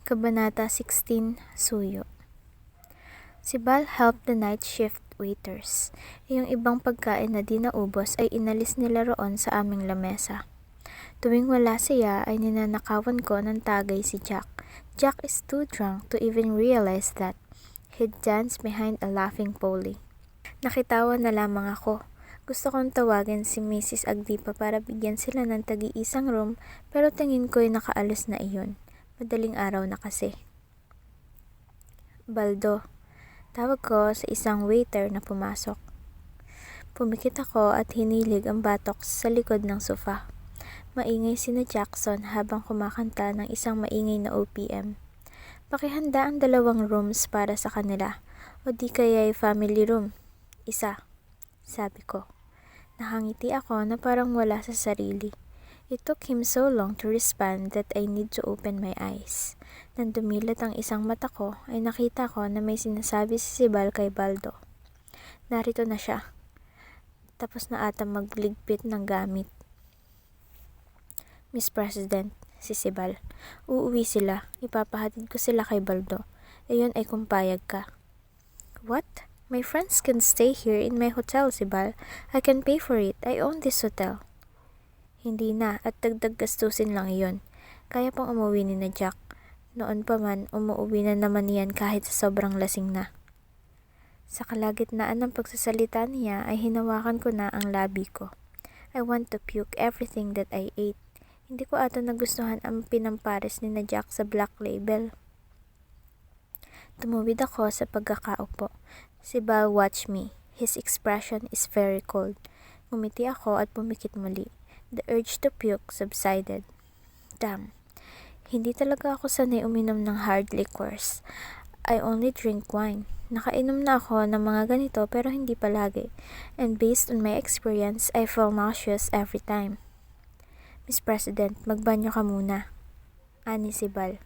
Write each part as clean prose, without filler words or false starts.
Kabanata 16, Suyo. Si Bal helped the night shift waiters. Yung ibang pagkain na di naubos ay inalis nila roon sa aming lamesa. Tuwing wala siya ay ninanakawan ko ng tagay si Jack. Jack is too drunk to even realize that. He'd dance behind a laughing Polly. Nakitawa na lamang ako. Gusto kong tawagin si Mrs. Agdipa para bigyan sila ng tagi-isang room pero tingin ko'y nakaalis na iyon. Madaling araw na kasi. Baldo. Tawag ko sa isang waiter na pumasok. Pumikit ako at hinilig ang batok sa likod ng sofa. Maingay sina Jackson habang kumakanta ng isang maingay na OPM. Pakihanda ang 2 rooms para sa kanila o di kaya'y family room. Isa, sabi ko. Nakangiti ako na parang wala sa sarili. It took him so long to respond that I need to open my eyes. Nang dumilat ang isang mata ko, ay nakita ko na may sinasabi si Sibal kay Baldo. Narito na siya. Tapos na ata magligpit ng gamit. Miss President, si Sibal. Uuwi sila. Ipapahatid ko sila kay Baldo. Ayon ay kung payag ka. What? My friends can stay here in my hotel, Sibal. I can pay for it. I own this hotel. Hindi na at dagdag gastusin lang iyon. Kaya pang umuwi ni na Jack. Noon pa man, umuwi na naman yan kahit sa sobrang lasing na. Sa kalagitnaan ng pagsasalita niya ay hinawakan ko na ang labi ko. I want to puke everything that I ate. Hindi ko ata nagustuhan ang pinampares ni na Jack sa Black Label. Tumuwid ako sa pagkakaupo. Si Bal watched me. His expression is very cold. Ngumiti ako at pumikit muli. The urge to puke subsided. Damn. Hindi talaga ako sanay uminom ng hard liquors. I only drink wine. Nakainom na ako ng mga ganito pero hindi palagi. And based on my experience, I feel nauseous every time. Miss President, magbanyo ka muna. Ani si Bal.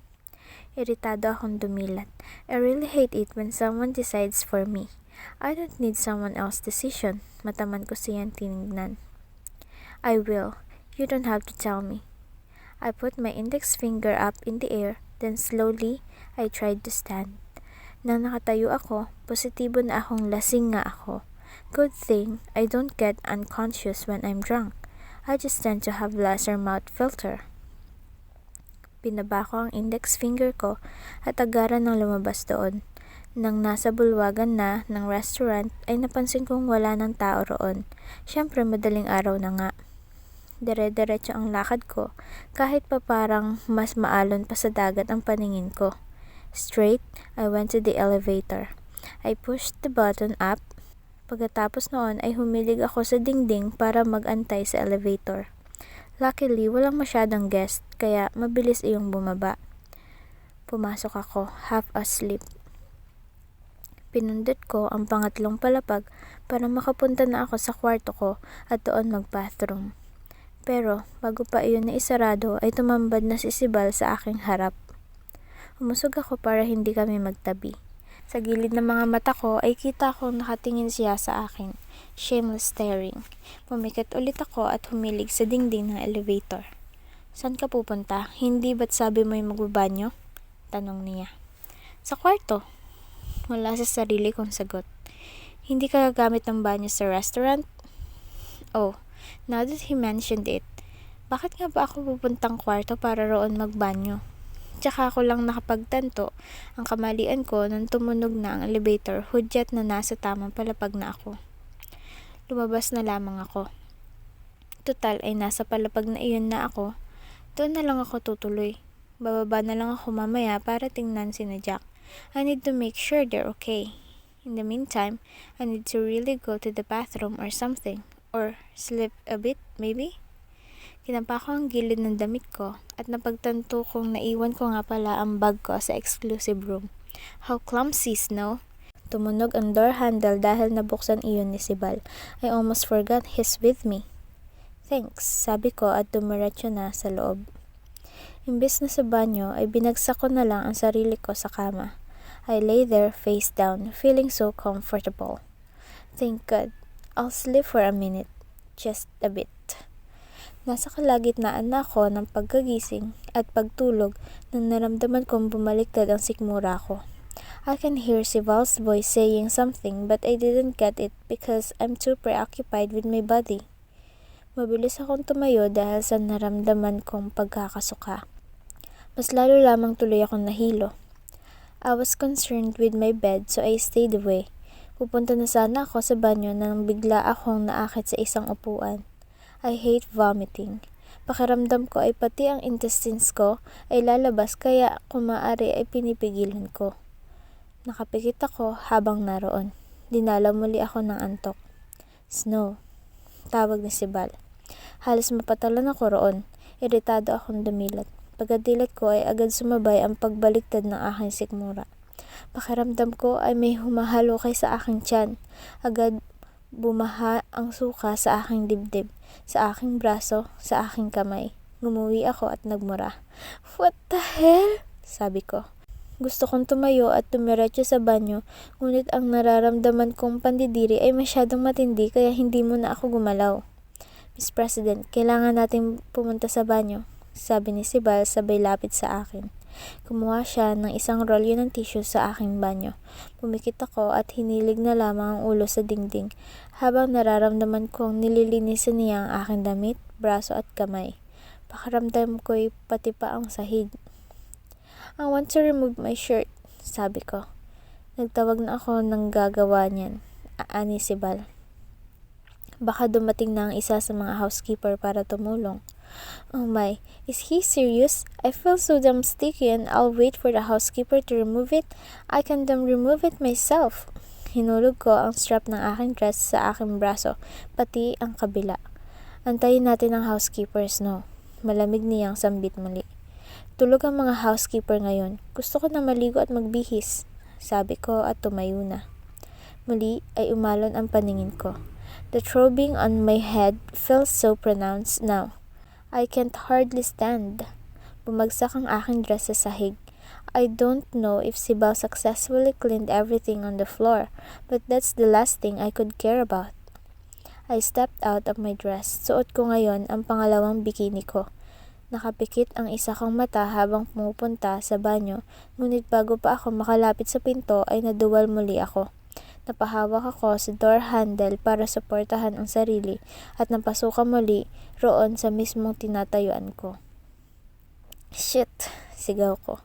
Iritado akong dumilat. I really hate it when someone decides for me. I don't need someone else's decision. Mataman ko siyang tinignan. I will. You don't have to tell me. I put my index finger up in the air, then slowly, I tried to stand. Nang nakatayo ako, positibo na akong lasing nga ako. Good thing, I don't get unconscious when I'm drunk. I just tend to have lesser mouth filter. Pinaba ko ang index finger ko at agaran ng lumabas doon. Nang nasa bulwagan na ng restaurant ay napansin kong wala ng tao roon. Siyempre madaling araw na nga. Dire-diretso ang lakad ko kahit pa parang mas maalon pa sa dagat ang paningin ko. Straight, I went to the elevator. I pushed the button up. Pagkatapos noon ay humilig ako sa dingding para mag-antay sa elevator. Luckily, walang masyadong guest kaya mabilis iyong bumaba. Pumasok ako, half asleep. Pinundot ko ang pangatlong palapag para makapunta na ako sa kwarto ko at doon mag-bathroom. Pero bago pa iyon na isarado ay tumambad na si Sibal sa aking harap. Umusog ako para hindi kami magtabi. Sa gilid ng mga mata ko ay kita kong nakatingin siya sa akin. Shameless staring. Pumikit ulit ako at humilig sa dingding ng elevator. Saan ka pupunta? Hindi ba't sabi mo'y magbabanyo? Tanong niya. Sa kwarto. Wala sa sarili kong sagot. Hindi ka gagamit ng banyo sa restaurant? Oh, now that he mentioned it, bakit nga ba ako pupuntang kwarto para roon magbanyo? Tsaka ako lang nakapagtanto ang kamalian ko nang tumunog na ang elevator, hudyat na nasa tamang palapag na ako. Lumabas na lamang ako. Total ay nasa palapag na iyon na ako. Doon na lang ako tutuloy. Bababa na lang ako mamaya para tingnan si na Jack. I need to make sure they're okay. In the meantime, I need to really go to the bathroom or something. Or sleep a bit, maybe? Kinampa ko ang gilid ng damit ko at napagtanto kong naiwan ko nga pala ang bag ko sa exclusive room. How clumsy, Snow! Tumunog ang door handle dahil nabuksan iyon ni Sibal. I almost forgot he's with me. Thanks, sabi ko at dumiretso na sa loob. Imbes na sa banyo ay binagsak ko na lang ang sarili ko sa kama. I lay there face down, feeling so comfortable. Thank God. I'll sleep for a minute. Just a bit. Nasa kalagitnaan na ako ng pagkagising at pagtulog nang naramdaman kong bumaliktad ang sikmura ko. I can hear si Val's voice saying something but I didn't get it because I'm too preoccupied with my body. Mabilis akong tumayo dahil sa naramdaman kong pagkakasuka. Mas lalo lamang tuloy akong nahilo. I was concerned with my bed so I stayed away. Pupunta na sana ako sa banyo nang bigla akong naakit sa isang upuan. I hate vomiting. Pakiramdam ko ay pati ang intestines ko ay lalabas kaya kung maaari ay pinipigilan ko. Nakapikit ako habang naroon. Dinalaw muli ako ng antok. Snow. Tawag ni si Val. Halos mapatalan ako roon. Iritado akong dumilat. Pagkadilat ko ay agad sumabay ang pagbaliktad ng aking sikmura. Pakiramdam ko ay may humahalukay sa aking tiyan. Agad bumaha ang suka sa aking dibdib, sa aking braso, sa aking kamay. Ngumuwi ako at nagmura. What the hell? Sabi ko. Gusto kong tumayo at tumiretso sa banyo, ngunit ang nararamdaman kong pandidiri ay masyadong matindi kaya hindi mo na ako gumalaw. Miss President, kailangan natin pumunta sa banyo, sabi ni si Val sabay lapit sa akin. Kumuha siya ng isang rolyo ng tissue sa aking banyo. Pumikit ako at hinilig na lamang ang ulo sa dingding habang nararamdaman kong nililinisan niya ang aking damit, braso at kamay. Pakiramdam ko'y pati pa ang sahig. I want to remove my shirt, sabi ko. Nagtawag na ako ng gagawa niyan, ani si Val. Baka dumating na ang isa sa mga housekeeper para tumulong. Oh my, is he serious? I feel so damn sticky and I'll wait for the housekeeper to remove it. I can remove it myself. Hinulog ko ang strap ng aking dress sa aking braso, pati ang kabila. Antayin natin ang housekeeper, Snow. Malamig niyang sambit muli. Tulog ang mga housekeeper ngayon. Gusto ko na maligo at magbihis, sabi ko at tumayo na. Muli ay umalon ang paningin ko. The throbbing on my head felt so pronounced now. I can't hardly stand. Bumagsak ang aking dress sa sahig. I don't know if si Val successfully cleaned everything on the floor, but that's the last thing I could care about. I stepped out of my dress. Suot ko ngayon ang pangalawang bikini ko. Nakapikit ang isa kong mata habang pumupunta sa banyo, ngunit bago pa ako makalapit sa pinto ay naduwal muli ako. Napahawak ako sa door handle para suportahan ang sarili at napasukan muli roon sa mismong tinatayuan ko. Shit! Sigaw ko.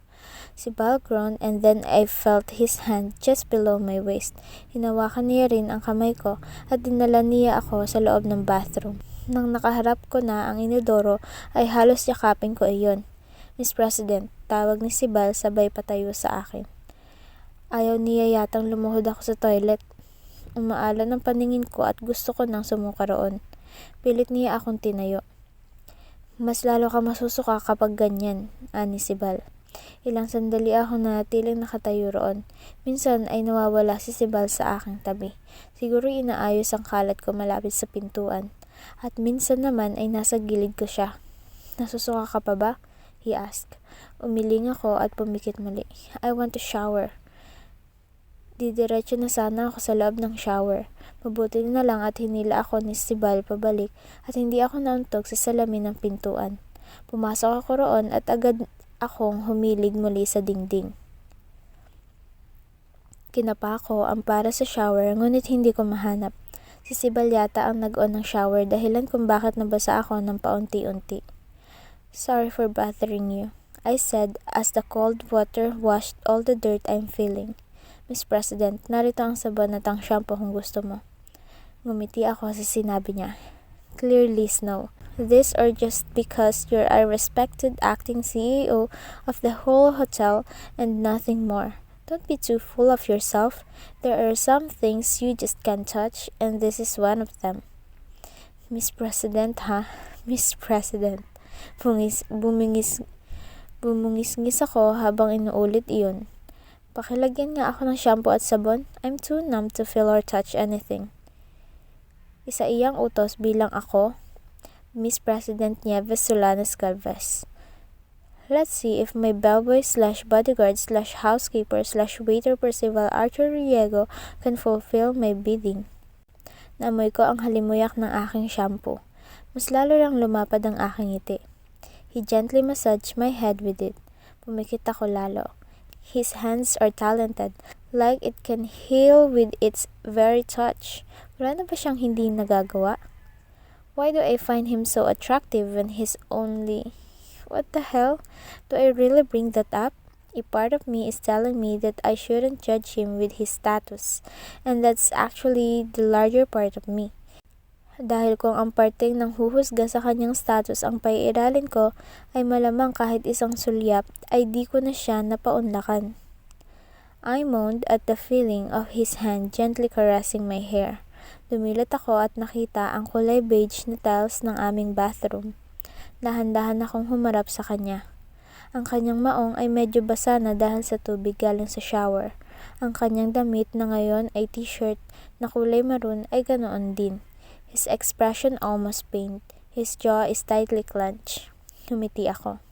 Si Val groaned and then I felt his hand just below my waist. Hinawakan niya rin ang kamay ko at dinala niya ako sa loob ng bathroom. Nang nakaharap ko na ang inodoro ay halos yakapin ko iyon. Miss President, tawag ni si Val sabay patayo sa akin. Ayaw niya yatang lumuhod ako sa toilet. Umaalan ang paningin ko at gusto ko nang sumuka roon. Pilit niya akong tinayo. Mas lalo ka masusuka kapag ganyan, ani si Val. Ilang sandali ako nanatiling nakatayo roon. Minsan ay nawawala si Val sa aking tabi. Siguro inaayos ang kalat ko malapit sa pintuan. At minsan naman ay nasa gilid ko siya. Nasusuka ka pa ba? He asked. Umiling ako at pumikit muli. I want to shower. Didiretso na sana ako sa loob ng shower. Mabuti na lang at hinila ako ni si Val pabalik at hindi ako nauntog sa salamin ng pintuan. Pumasok ako roon at agad akong humilig muli sa dingding. Kinapa ko ang para sa shower ngunit hindi ko mahanap. Si Val yata ang nag-on ng shower dahilan kung bakit nabasa ako ng paunti-unti. Sorry for bothering you, I said as the cold water washed all the dirt I'm feeling. Miss President, narito ang sabon at ang shampoo kung gusto mo. Ngumiti ako sa sinabi niya. Clearly, Snow. This or just because you're a respected acting CEO of the whole hotel and nothing more. Don't be too full of yourself. There are some things you just can't touch and this is one of them. Miss President, ha? Miss President. Bumungis-ngis ako habang inuulit iyon. Pakilagyan nga ako ng shampoo at sabon. I'm too numb to feel or touch anything. Isa iyang utos bilang ako, Miss President Nieves Solanas Galvez. Let's see if my bellboy/bodyguard/housekeeper/waiter Percival Arthur Riego can fulfill my bidding. Naamoy ko ang halimuyak ng aking shampoo. Mas lalo lang lumapad ang aking ngiti. He gently massaged my head with it. Pumikit ako lalo. His hands are talented, like it can heal with its very touch. Wala na ba siyang hindi nagagawa? Why do I find him so attractive when he's only... What the hell? Do I really bring that up? A part of me is telling me that I shouldn't judge him with his status, and that's actually the larger part of me. Dahil kung ang parteng ng huhusga sa kanyang status ang paiiralin ko, ay malamang kahit isang sulyap ay di ko na siya napaunlakan. I moaned at the feeling of his hand gently caressing my hair. Dumilat ako at nakita ang kulay beige na tiles ng aming bathroom. Dahan-dahan akong humarap sa kanya. Ang kanyang maong ay medyo basa na dahil sa tubig galing sa shower. Ang kanyang damit na ngayon ay t-shirt na kulay maroon ay ganoon din. His expression almost pained. His jaw is tightly clenched. Humiti ako.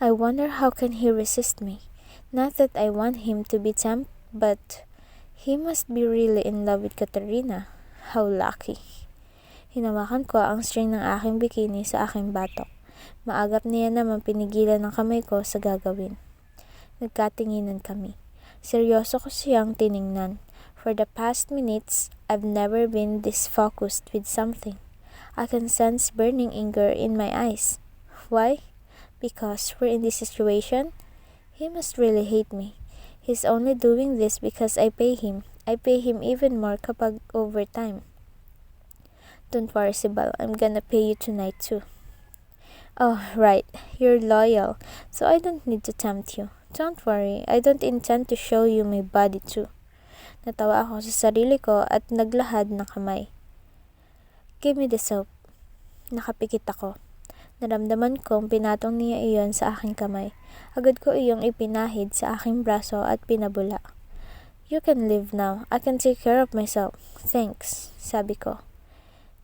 I wonder how can he resist me? Not that I want him to be tempted, but he must be really in love with Katarina. How lucky. Hinawakan ko ang string ng aking bikini sa aking batok. Maagap niya naman pinigilan ng kamay ko sa gagawin. Nagkatinginan kami. Seryoso ko siyang tiningnan. For the past minutes, I've never been this focused with something. I can sense burning anger in my eyes. Why? Because we're in this situation? He must really hate me. He's only doing this because I pay him. I pay him even more kapag overtime. Don't worry, Sibal. I'm gonna pay you tonight too. Oh, right. You're loyal, so I don't need to tempt you. Don't worry, I don't intend to show you my body too. Natawa ako sa sarili ko at naglahad ng kamay. Give me the soap. Nakapikit ako. Naramdaman kong pinatong niya iyon sa aking kamay. Agad ko iyong ipinahid sa aking braso at pinabula. You can leave now. I can take care of myself. Thanks, sabi ko.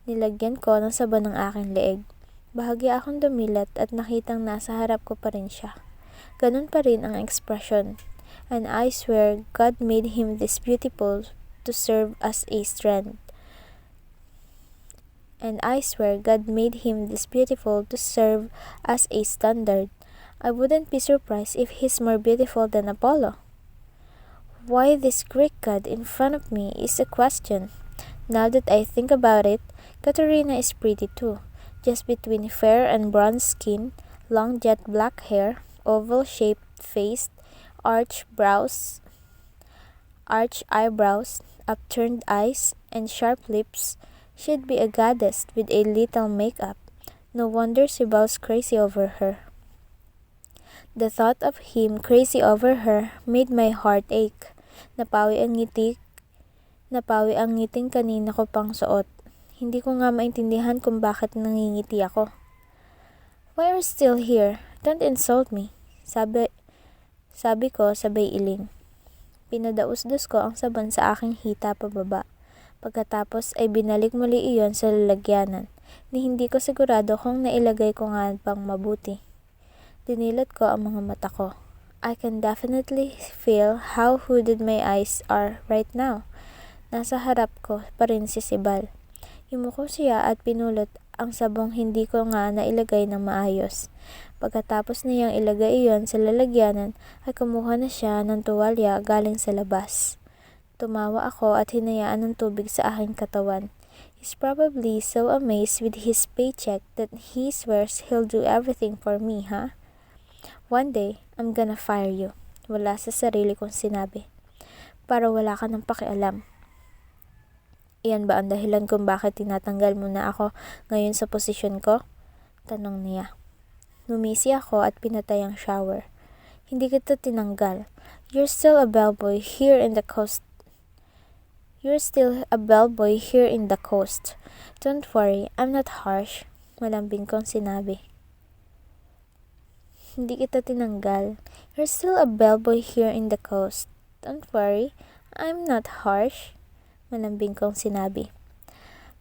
Nilagyan ko ng sabon ng aking leeg. Bahagya akong dumilat at nakitang nasa harap ko pa rin siya. Ganun pa rin ang ekspresyon. And I swear God made him this beautiful to serve as a strength. And I swear God made him this beautiful to serve as a standard. I wouldn't be surprised if he's more beautiful than Apollo. Why this Greek god in front of me is a question. Now that I think about it, Katerina is pretty too. Just between fair and bronze skin, long jet black hair, oval-shaped face, arched eyebrows, upturned eyes, and sharp lips, she'd be a goddess with a little makeup. No wonder Sibal's crazy over her. The thought of him crazy over her made my heart ache. Napawi ang ngiting kanina ko pang suot. Hindi ko nga maintindihan kung bakit nangingiti ako. Why are you still here? Don't insult me, sabi ko sabay iling. Pinadaus-dus ko ang sabon sa aking hita pababa. Pagkatapos ay binalik muli iyon sa lalagyanan, ni hindi ko sigurado kung nailagay ko nga bang mabuti. Dinilat ko ang mga mata ko. I can definitely feel how hooded my eyes are right now. Nasa harap ko pa rin si Sibal. Yumuko siya at pinulot ang sabong hindi ko nga nailagay ng maayos. Pagkatapos niyang ilagay iyon sa lalagyanan ay kumuha na siya ng tuwalya galing sa labas. Tumawa ako at hinayaan ng tubig sa aking katawan. He's probably so amazed with his paycheck that he swears he'll do everything for me, huh? One day, I'm gonna fire you. Wala sa sarili kong sinabi. Para wala ka ng pakialam. Iyan ba ang dahilan kung bakit tinatanggal mo na ako ngayon sa posisyon ko? Tanong niya. Numisi ako at pinatay ang shower. Hindi kita tinanggal. You're still a bellboy here in the coast. Don't worry, I'm not harsh. Malambing kong sinabi. Hindi kita tinanggal. You're still a bellboy here in the coast. Don't worry, I'm not harsh. Malambing kong sinabi.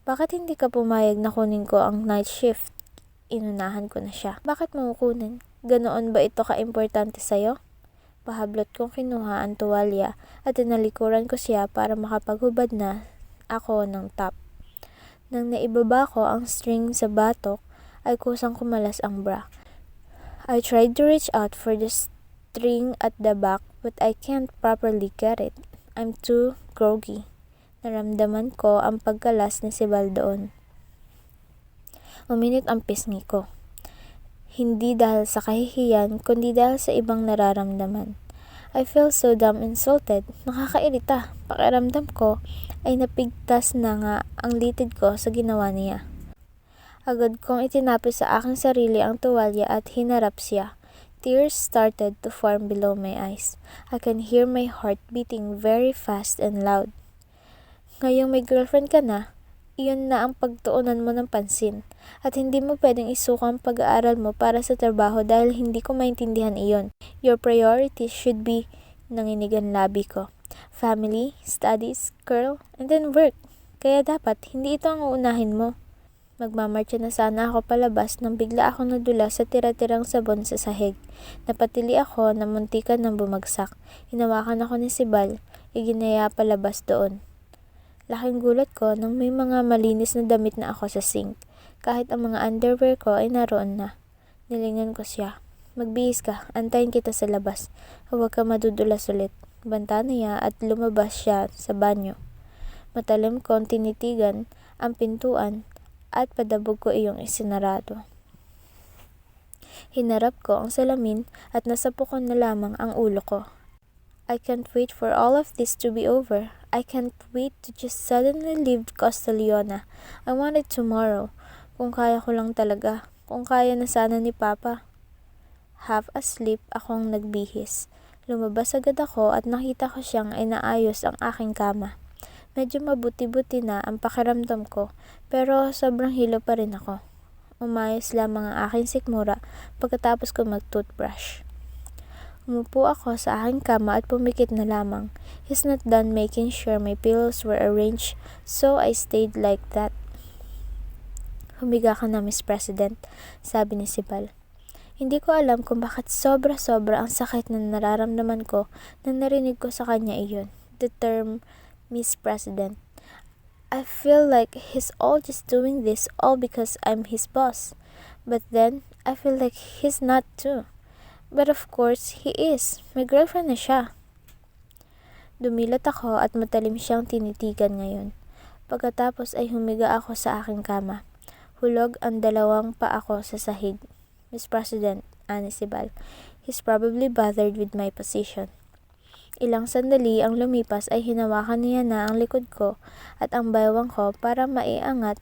Bakit hindi ka pumayag na kunin ko ang night shift? Inunahan ko na siya. Bakit mo kunin? Ganoon ba ito ka-importante sa'yo? Pahablot kong kinuha ang tuwalya at tinalikuran ko siya para makapaghubad na ako ng top. Nang naibaba ko ang string sa batok, ay kusang kumalas ang bra. I tried to reach out for the string at the back but I can't properly get it. I'm too groggy. Naramdaman ko ang pagkalas ni Sibal doon. Uminit ang pisngi ko. Hindi dahil sa kahihiyan, kundi dahil sa ibang nararamdaman. I feel so damn insulted. Nakakairita. Pakiramdam ko ay napigtas na nga ang litid ko sa ginawa niya. Agad kong itinapis sa aking sarili ang tuwalya at hinarap siya. Tears started to form below my eyes. I can hear my heart beating very fast and loud. Ngayong may girlfriend ka na, iyon na ang pagtuunan mo ng pansin. At hindi mo pwedeng isuko ang pag-aaral mo para sa trabaho dahil hindi ko maintindihan iyon. Your priorities should be, nanginigan labi ko. Family, studies, girl, and then work. Kaya dapat hindi ito ang uunahin mo. Magmamarcha na sana ako palabas nang bigla ako nadula sa tira-tirang sabon sa sahig. Napatili ako na muntikan ng bumagsak. Hinawakan ako ni Sibal, iginaya palabas doon. Laking gulat ko nang may mga malinis na damit na ako sa sink. Kahit ang mga underwear ko ay naroon na. Nilingan ko siya. Magbihis ka, antayin kita sa labas. Huwag ka madudulas ulit. Banta niya at lumabas siya sa banyo. Matalim kong tinitigan ang pintuan at padabog ko iyong isinarado. Hinarap ko ang salamin at nasapukon na lamang ang ulo ko. I can't wait for all of this to be over. I can't wait to just suddenly leave Castellona. I want it tomorrow. Kung kaya ko lang talaga. Kung kaya na sana ni Papa. Half asleep akong nagbihis. Lumabas agad ako at nakita ko siyang inaayos ang aking kama. Medyo mabuti-buti na ang pakiramdam ko, pero sobrang hilo pa rin ako. Umayos lamang ang aking sikmura pagkatapos ko mag-toothbrush. Umupo ako sa aking kama at pumikit na lamang. He's not done making sure my pillows were arranged, so I stayed like that. Humiga ka na, Miss President, sabi ni Sibal. Hindi ko alam kung bakit sobra-sobra ang sakit na nararamdaman ko nang narinig ko sa kanya iyon. The term Miss President. I feel like he's all just doing this all because I'm his boss. But then, I feel like he's not too. But of course, he is. May girlfriend na siya. Dumilat ako at matalim siyang tinitigan ngayon. Pagkatapos ay humiga ako sa aking kama. Hulog ang dalawang paa ko sa sahig. Miss President, ani Sibal, he's probably bothered with my position. Ilang sandali ang lumipas ay hinawakan niya na ang likod ko at ang baywang ko para maiangat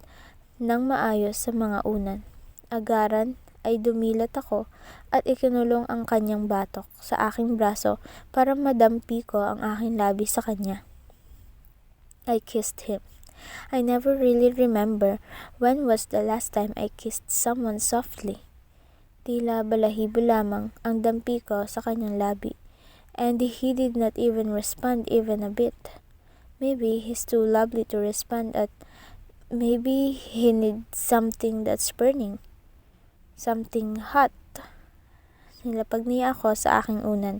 ng maayos sa mga unan. Agaran ay dumilat ako at ikinulong ang kanyang batok sa aking braso para madampi ko ang aking labi sa kanya. I kissed him. I never really remember when was the last time I kissed someone softly. Tila balahibo lamang ang dampi ko sa kanyang labi, and he did not even respond even a bit. Maybe he's too lovely to respond at maybe he needs something that's burning. Something hot. Nilapag niya ako sa aking unan.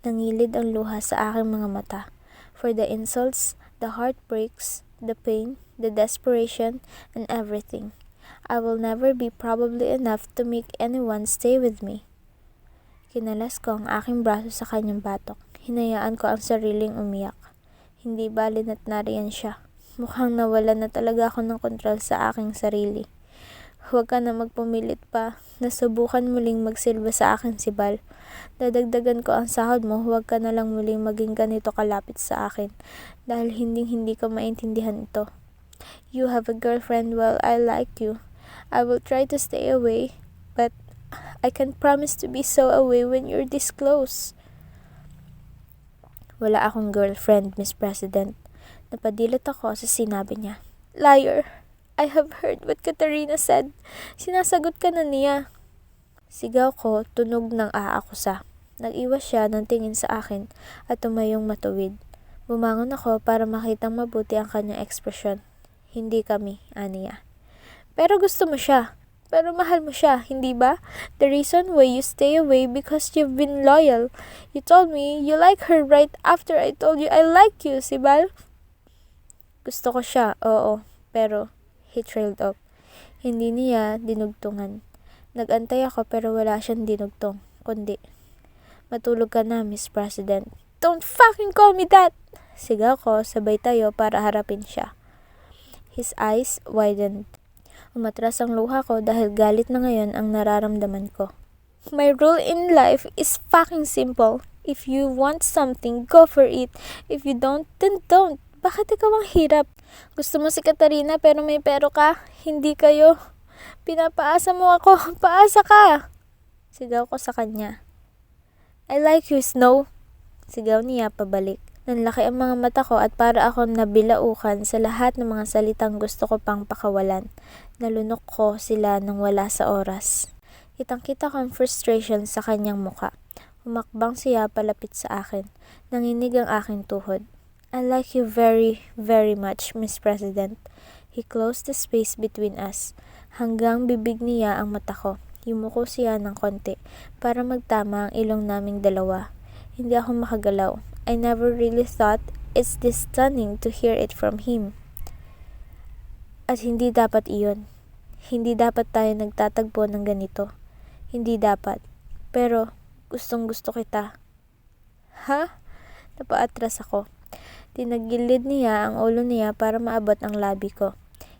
Nangilid ang luha sa aking mga mata. For the insults, the heartbreaks, the pain, the desperation, and everything. I will never be probably enough to make anyone stay with me. Kinalas ko ang aking braso sa kanyang batok. Hinayaan ko ang sariling umiyak. Hindi bali na't nariyan siya. Mukhang nawalan na talaga ako ng kontrol sa aking sarili. Huwag ka na magpumilit pa. Nasubukan muling magsilba sa akin, Sibal. Dadagdagan ko ang sahod mo, huwag ka na lang muling maging ganito kalapit sa akin. Dahil hindi ko maintindihan ito. You have a girlfriend while I like you. I will try to stay away, but I can't promise to be so away when you're this close. Wala akong girlfriend, Miss President. Napadilat ako sa sinabi niya. Liar! I have heard what Katarina said. Sinasagot ka na niya. Sigaw ko, tunog ng aakusa. Nag-iwas siya ng tingin sa akin at tumayong matuwid. Bumangon ako para makitang mabuti ang kanyang ekspresyon. Hindi kami, aniya. Pero gusto mo siya. Pero mahal mo siya, hindi ba? The reason why you stay away because you've been loyal. You told me you like her right after I told you I like you, Sibal. Gusto ko siya, oo. Pero He trailed off. Hindi niya dinugtungan. Nag-antay ako pero wala siyang dinugtong, kundi, "Matulog ka na, Miss President." "Don't fucking call me that!" Sigaw ko, sabay tayo para harapin siya. His eyes widened. Umatras ang luha ko dahil galit na ngayon ang nararamdaman ko. My rule in life is fucking simple. If you want something, go for it. If you don't, then don't. Bakit ikaw ang hirap? Gusto mo si Katarina pero may pero ka? Hindi kayo. Pinapaasa mo ako. Paasa ka! Sigaw ko sa kanya. I like you, Snow. Sigaw niya pabalik. Nanlaki ang mga mata ko at para akong nabilaukan sa lahat ng mga salitang gusto ko pang pakawalan. Nalunok ko sila nang wala sa oras. Kitang-kita ko ang frustration sa kanyang muka. Humakbang siya palapit sa akin. Nanginig ang aking tuhod. I like you very, very much, Miss President. He closed the space between us. Hanggang bibig niya ang mata ko. Yumuko siya ng konti para magtama ang ilong naming dalawa. Hindi ako makagalaw. I never really thought it's this stunning to hear it from him. At hindi dapat iyon. Hindi dapat tayo nagtatagpo ng ganito. Hindi dapat. Pero gustong gusto kita. Ha? Napaatras ako. Tinagilid niya ang ulo niya para maabot ang labi ko.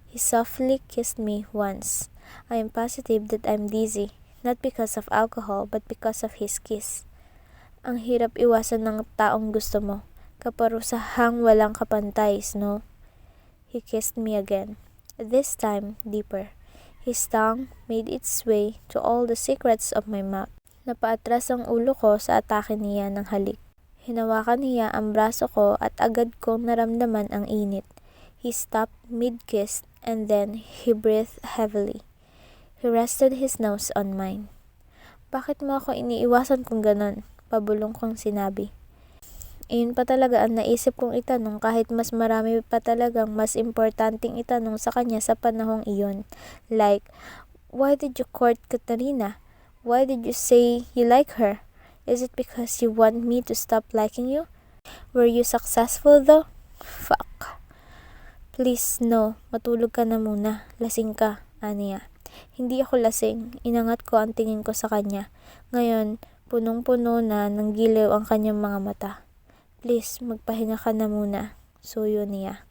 He softly kissed me once. I am positive that I'm dizzy, not because of alcohol but because of his kiss. Ang hirap iwasan ng taong gusto mo. Kaparusahang walang kapantay, Snow. He kissed me again. This time, deeper. His tongue made its way to all the secrets of my mouth. Napaatras ang ulo ko sa atake niya ng halik. Hinawakan niya ang braso ko at agad kong naramdaman ang init. He stopped mid-kiss and then he breathed heavily. He rested his nose on mine. Bakit mo ako iniiwasan kung ganon? Pabulong kong sinabi. Iyon pa talaga ang naisip kong itanong kahit mas marami pa talagang mas importanteng itanong sa kanya sa panahong iyon. Like, why did you court Katarina? Why did you say you like her? Is it because you want me to stop liking you? Were you successful though? Fuck. Please, no. Matulog ka na muna. Lasing ka, aniya. Hindi ako lasing. Inangat ko ang tingin ko sa kanya. Ngayon, punong-puno na ng giliw ang kanyang mga mata. Please, magpahinga ka na muna. Suyo niya.